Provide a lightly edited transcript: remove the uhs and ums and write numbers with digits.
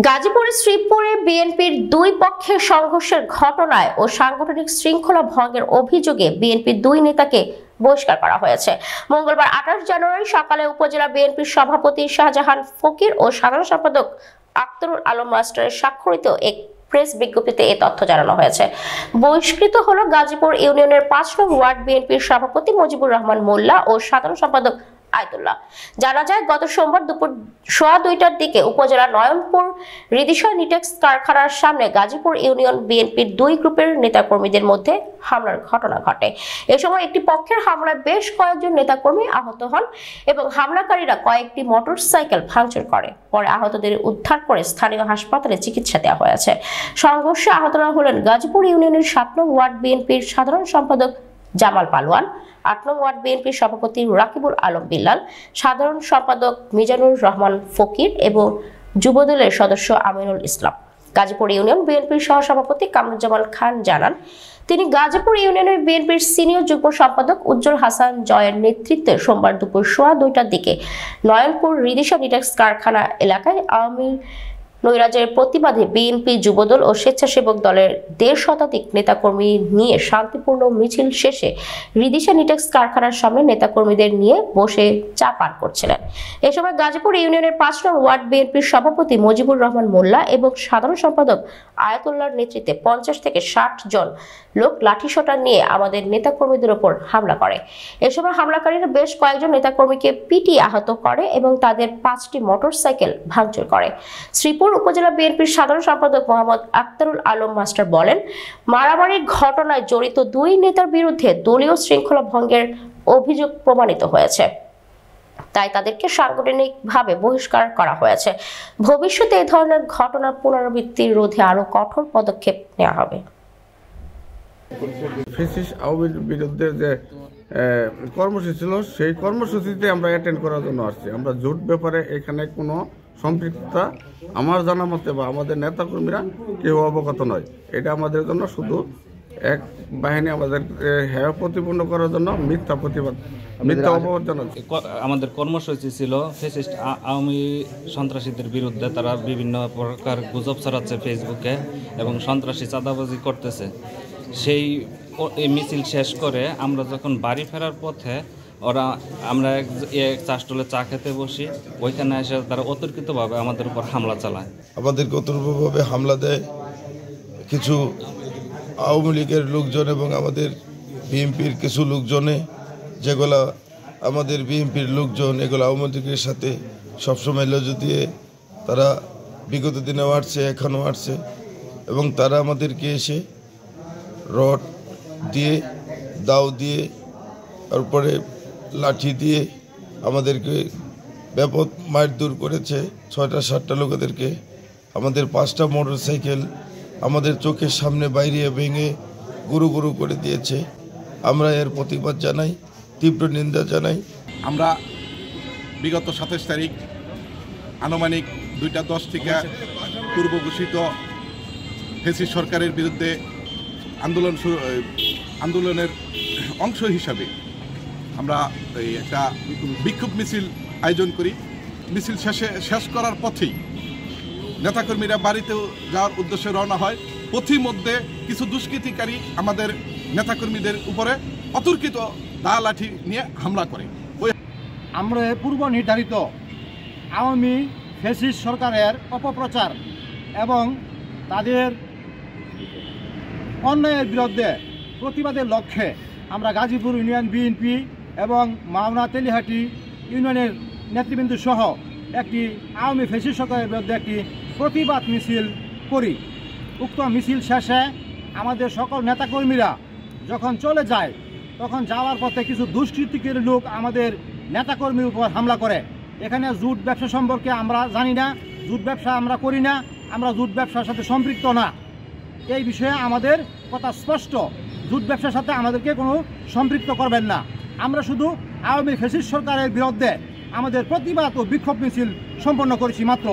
গাজীপুরের শ্রীপুরে বিএনপির দুই পক্ষের সংঘর্ষের ঘটনায় ও সাংগঠনিক শৃঙ্খলা ভঙ্গের অভিযোগে বিএনপির দুই নেতাকে বহিষ্কার করা হয়েছে। মঙ্গলবার 28 জানুয়ারি সকালে উপজেলা বিএনপির সভাপতি শাহজাহান ফকির ও সাধারণ সম্পাদক আখতারুল আলম মাস্টারের স্বাক্ষরিত এক প্রেস বিজ্ঞপ্তিতে এই তথ্য জানানো হয়েছে। বহিষ্কৃত হলো গাজীপুর ইউনিয়নের 5 নং ওয়ার্ড বিএনপির সভাপতি মুজিবুর রহমান মোল্লা ও সাধারণ সম্পাদক আয়তুল্লাহ। জানা যায় গত সোমবার দুপুর 2:15টার দিকে উপজেলা নয়নপুর রিদিশা নিটেক্স কারখানার সামনে গাজীপুর ইউনিয়ন বিএনপির দুই গ্রুপের নেতাকর্মীদের মধ্যে হামলার ঘটনা ঘটে। এ সময় একটি পক্ষের হামলায় বেশ কয়েকজন নেতাকর্মী আহত হন এবং হামলাকারীরা কয়েকটি মোটরসাইকেল ভাঙচুর করে। পরে আহতদের উদ্ধার করে স্থানীয় হাসপাতালে চিকিৎসা দেওয়া হয়েছে। সংঘর্ষে আহতরা হলেন গাজীপুর ইউনিয়নের 7 নং ওয়ার্ড বিএনপির সাধারণ সম্পাদক জামাল পালোয়ান, 8 নং ওয়ার্ড বিএনপির সভাপতি রাকিবুল আলম বিল্লাল, সাধারণ সম্পাদক মিজানুর রহমান ফকির এবং যুবদলের সদস্য আমিনুল ইসলাম। গাজীপুর ইউনিয়ন বিএনপির সহসভাপতি কামরুজ্জামান খান জানান, তিনি গাজীপুর ইউনিয়নের বিএনপির সিনিয়র যুগ্ম সম্পাদক উজ্জ্বল হাসান জয়ের নেতৃত্বে সোমবার দুপুর 2:15টার দিকে নয়নপুর রিদিশা নিটেক্স কারখানা এলাকায় আওয়ামী নৈরাজ্যের প্রতিবাদে বিএনপি যুবদল ও স্বেচ্ছাসেবক দলের 1.5 শতাধিক নেতাকর্মী নিয়ে শান্তিপূর্ণ মিছিল শেষে রিদিশা নিটেক্স কারখানার সামনে নেতাকর্মীদের নিয়ে বসে চা পান করছিলেন। এ সময় গাজীপুর ইউনিয়নের 5 নং ওয়ার্ড বিএনপির সভাপতি মুজিবুর রহমান মোল্লা এবং সাধারণ সম্পাদক আয়াতুল্লাহর নেতৃত্বে 50 থেকে 60 জন লোক লাঠিসোঁটা নিয়ে আমাদের নেতাকর্মীদের উপর হামলা করে। এ সময় হামলাকারীরা বেশ কয়েকজন নেতাকর্মীকে পিটিয়ে আহত করে এবং তাদের 5টি মোটরসাইকেল ভাঙচুর করে। শ্রীপুর উপজেলা বিএনপির সাধারণ সম্পাদক মোহাম্মদ আখতারুল আলম মাস্টার বলেন, মারামারির ঘটনায় জড়িত দুই নেতার বিরুদ্ধে দলীয় শৃঙ্খলা ভঙ্গের অভিযোগ প্রমাণিত হয়েছে, তাই তাদেরকে সাংগঠনিকভাবে বহিষ্কার করা হয়েছে। ভবিষ্যতে এই ধরনের ঘটনার পুনরাবৃত্তি রোধে আরো কঠোর পদক্ষেপ নেওয়া হবে। আওয়ামীর বিরুদ্ধে যে কর্মসূচি ছিল সেই কর্মসূচিতে আমরা অ্যাটেন্ড করার জন্য আসছি। আমরা জোট ব্যাপারে এখানে কোনো সম্পৃক্ততা আমার জানা মতে বা আমাদের নেতাকর্মীরা কেউ অবগত নয়। এটা আমাদের জন্য শুধু এক বাহিনী আমাদের হেয় প্রতিপন্ন করার জন্য মিথ্যা প্রতিবাদ, মিথ্যা অপবাদ জানাচ্ছে। আমাদের কর্মসূচি ছিল ফ্যাসিস্ট আওয়ামী সন্ত্রাসীদের বিরুদ্ধে। তারা বিভিন্ন প্রকার গুজব ছড়াচ্ছে ফেসবুকে এবং সন্ত্রাসী চাঁদাবাজি করতেছে। সেই মিছিল শেষ করে আমরা যখন বাড়ি ফেরার পথে আমরা এক চা স্টলে চা খেতে বসি, ওইখানে এসে তারা অতর্কিতভাবে আমাদের উপর হামলা চালায়। আমাদেরকে অতর্কিতভাবে হামলা দেয় কিছু আওয়ামী লীগের লোকজন এবং আমাদের বিএনপির কিছু লোকজনে, যেগুলা আমাদের বিএনপির লোকজন এগুলো আওয়ামী লীগের সাথে সবসময় লজ্জা দিয়ে তারা বিগত দিনেও আসছে, এখনও আসছে এবং তারা আমাদেরকে এসে রড দিয়ে, দাও দিয়ে, তারপরে লাঠি দিয়ে আমাদেরকে ব্যাপক মারধর করেছে। 6টা-7টা লোকেদেরকে আমাদের 5টা মোটরসাইকেল আমাদের চোখের সামনে বাইরে ভেঙে গুরু গুরু করে দিয়েছে। আমরা এর প্রতিবাদ জানাই, তীব্র নিন্দা জানাই। আমরা বিগত 27 তারিখ আনুমানিক 2:10 থেকে পূর্ব ঘোষিত ফ্যাসিস্ট সরকারের বিরুদ্ধে আন্দোলনের অংশ হিসাবে আমরা একটা বিক্ষোভ মিছিল আয়োজন করি। মিছিল শেষ করার পথেই নেতাকর্মীরা বাড়িতেও যাওয়ার উদ্দেশ্যে রওনা হয়। পথিমধ্যে কিছু দুষ্কৃতিকারী আমাদের নেতাকর্মীদের উপরে অতর্কিত দা লাঠি নিয়ে হামলা করে। আমরা পূর্ব নির্ধারিত আওয়ামী ফ্যাসিস্ট সরকারের অপপ্রচার এবং তাদের অন্যায়ের বিরুদ্ধে প্রতিবাদের লক্ষ্যে আমরা গাজীপুর ইউনিয়ন বিএনপি এবং মাওনা তেলিহাটি ইউনিয়নের নেতৃবৃন্দ সহ একটি আওয়ামী ফ্যাসিস্ট সরকারের বিরুদ্ধে একটি প্রতিবাদ মিছিল করি। উক্ত মিছিল শেষে আমাদের সকল নেতাকর্মীরা যখন চলে যায়, তখন যাওয়ার পথে কিছু দুষ্কৃতিকারী লোক আমাদের নেতাকর্মীর উপর হামলা করে। এখানে জুট ব্যবসা সম্পর্কে আমরা জানি না, জুট ব্যবসা আমরা করি না, আমরা জুট ব্যবসার সাথে সম্পৃক্ত না। এই বিষয়ে আমাদের কথা স্পষ্ট, জুট ব্যবসার সাথে আমাদেরকে কোনো সম্পৃক্ত করবেন না। আমরা শুধু আওয়ামী ফ্যাসিস্ট সরকারের বিরুদ্ধে আমাদের প্রতিবাদ ও বিক্ষোভ মিছিল সম্পন্ন করেছি মাত্র।